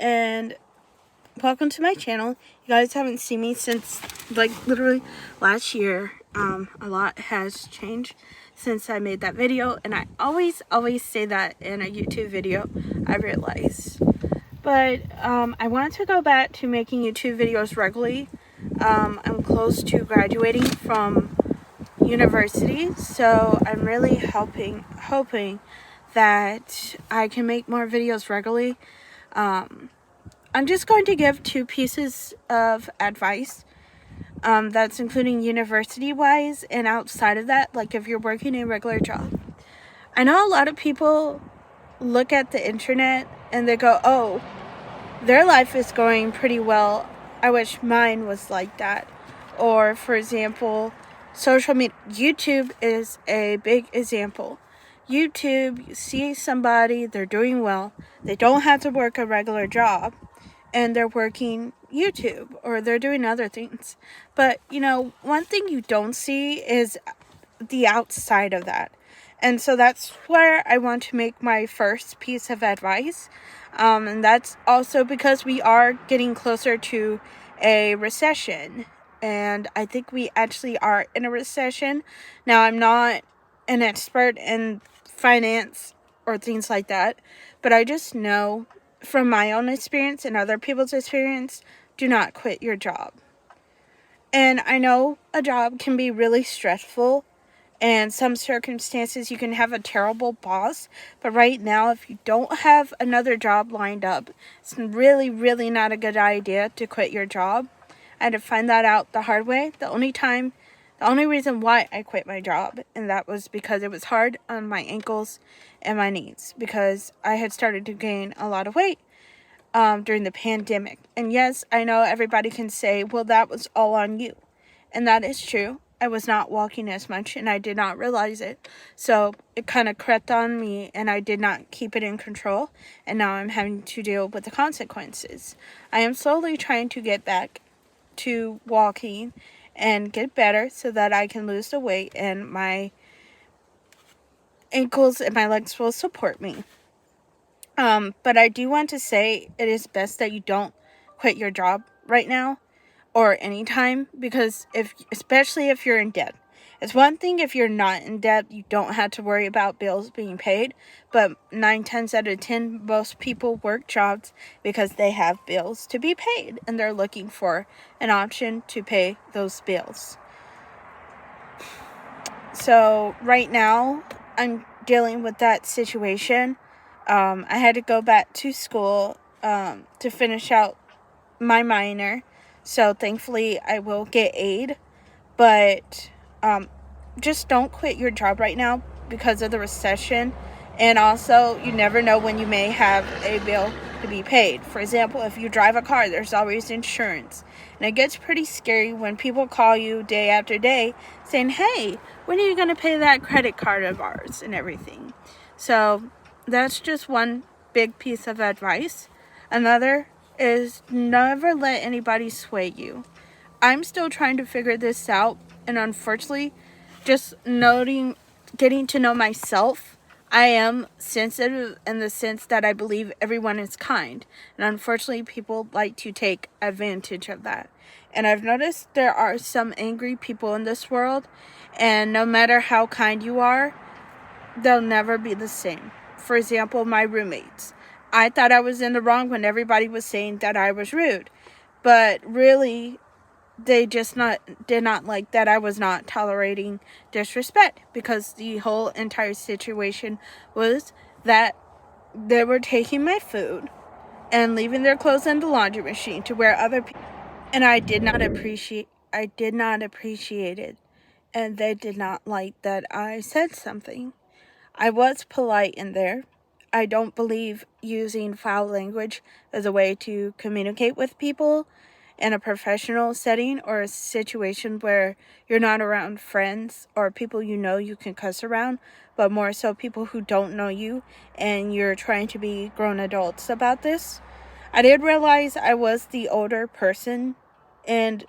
And welcome to my channel. You guys haven't seen me since literally last year. A lot has changed since I made that video, and I always say that in a YouTube video, I realize. But I want to go back to making YouTube videos regularly. I'm close to graduating from university, so I'm really hoping that I can make more videos regularly. I'm just going to give two pieces of advice that's including university-wise and outside of that, like if you're working a regular job. I know a lot of people look at the internet and they go, oh, their life is going pretty well. I wish mine was like that. Or, for example, social media. YouTube is a big example. YouTube, you see somebody, they're doing well. They don't have to work a regular job, and they're working YouTube, or they're doing other things. But, one thing you don't see is the outside of that. And so that's where I want to make my first piece of advice. And that's also because we are getting closer to a recession. And I think we actually are in a recession. Now, I'm not an expert in finance or things like that, but I just know from my own experience and other people's experience, do not quit your job. And I know a job can be really stressful, and some circumstances you can have a terrible boss, but right now, if you don't have another job lined up, it's really not a good idea to quit your job. I had to find that out the hard way. The only reason why I quit my job, and that was because it was hard on my ankles and my knees, because I had started to gain a lot of weight during the pandemic. And yes, I know everybody can say, well, that was all on you. And that is true. I was not walking as much, and I did not realize it. So it kind of crept on me, and I did not keep it in control. And now I'm having to deal with the consequences. I am slowly trying to get back to walking and get better so that I can lose the weight and my ankles and my legs will support me. But I do want to say it is best that you don't quit your job right now or anytime, because especially if you're in debt. It's one thing if you're not in debt, you don't have to worry about bills being paid, but 9 times out of 10, most people work jobs because they have bills to be paid, and they're looking for an option to pay those bills. So right now, I'm dealing with that situation. I had to go back to school to finish out my minor. So thankfully I will get aid, but just don't quit your job right now because of the recession. And also, you never know when you may have a bill to be paid. For example, if you drive a car, there's always insurance. And it gets pretty scary when people call you day after day saying, hey, when are you going to pay that credit card of ours and everything? So that's just one big piece of advice. Another is never let anybody sway you. I'm still trying to figure this out, and unfortunately, just getting to know myself, I am sensitive in the sense that I believe everyone is kind, and unfortunately, people like to take advantage of that. And I've noticed there are some angry people in this world, and no matter how kind you are, they'll never be the same. For example, my roommates. I thought I was in the wrong when everybody was saying that I was rude. But really, they just did not like that I was not tolerating disrespect, because the whole entire situation was that they were taking my food and leaving their clothes in the laundry machine to wear other people. And I did not appreciate it. And they did not like that I said something. I was polite in there. I don't believe using foul language as a way to communicate with people in a professional setting or a situation where you're not around friends or people you can cuss around, but more so people who don't know you and you're trying to be grown adults about this. I did realize I was the older person and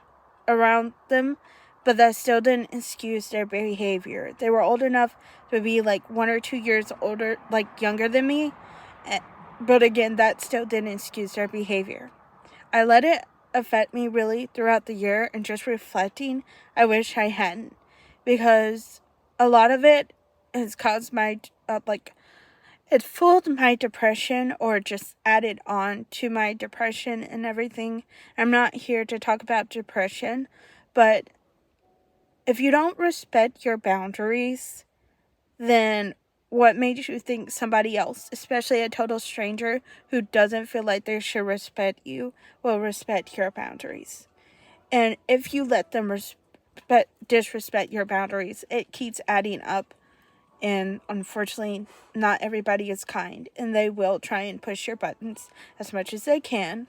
around them, but that still didn't excuse their behavior. They were old enough to be like 1 or 2 years older, younger than me, But again, that still didn't excuse their behavior. I let it affect me really throughout the year, and just reflecting, I wish I hadn't. Because a lot of it has caused my, it fueled my depression, or just added on to my depression and everything. I'm not here to talk about depression, but if you don't respect your boundaries, then what made you think somebody else, especially a total stranger who doesn't feel like they should respect you, will respect your boundaries? And if you let them disrespect your boundaries, it keeps adding up. And unfortunately, not everybody is kind, and they will try and push your buttons as much as they can.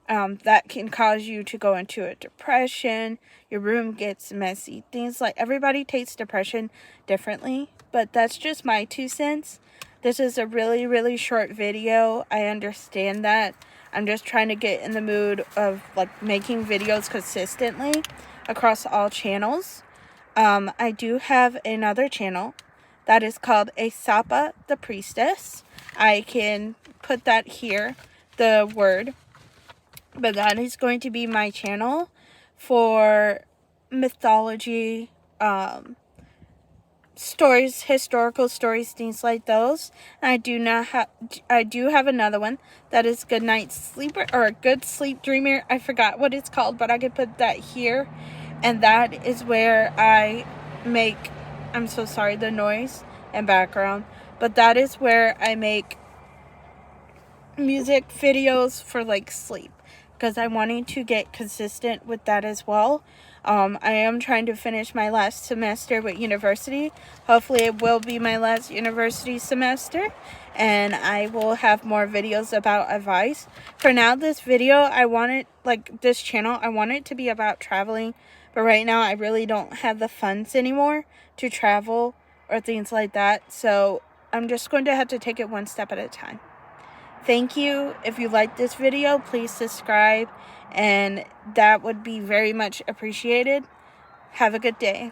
That can cause you to go into a depression. Your room gets messy. Things like, everybody takes depression differently, but that's just my 2 cents. This is a really, really short video. I understand that. I'm just trying to get in the mood of making videos consistently across all channels. I do have another channel that is called Aesapa the Priestess. I can put that here, the word. But that is going to be my channel for mythology, stories, historical stories, things like those. And I do have another one that is Good Night Sleeper, or Good Sleep Dreamer. I forgot what it's called, but I could put that here. And that is where I make, I'm so sorry, the noise and background, but that is where I make music videos for sleep, because I'm wanting to get consistent with that as well. I am trying to finish my last semester with university. Hopefully it will be my last university semester, and I will have more videos about advice. For now, this video, this channel, I want it to be about traveling, but right now I really don't have the funds anymore to travel or things like that, so I'm just going to have to take it one step at a time. Thank you. If you like this video, please subscribe, and that would be very much appreciated. Have a good day.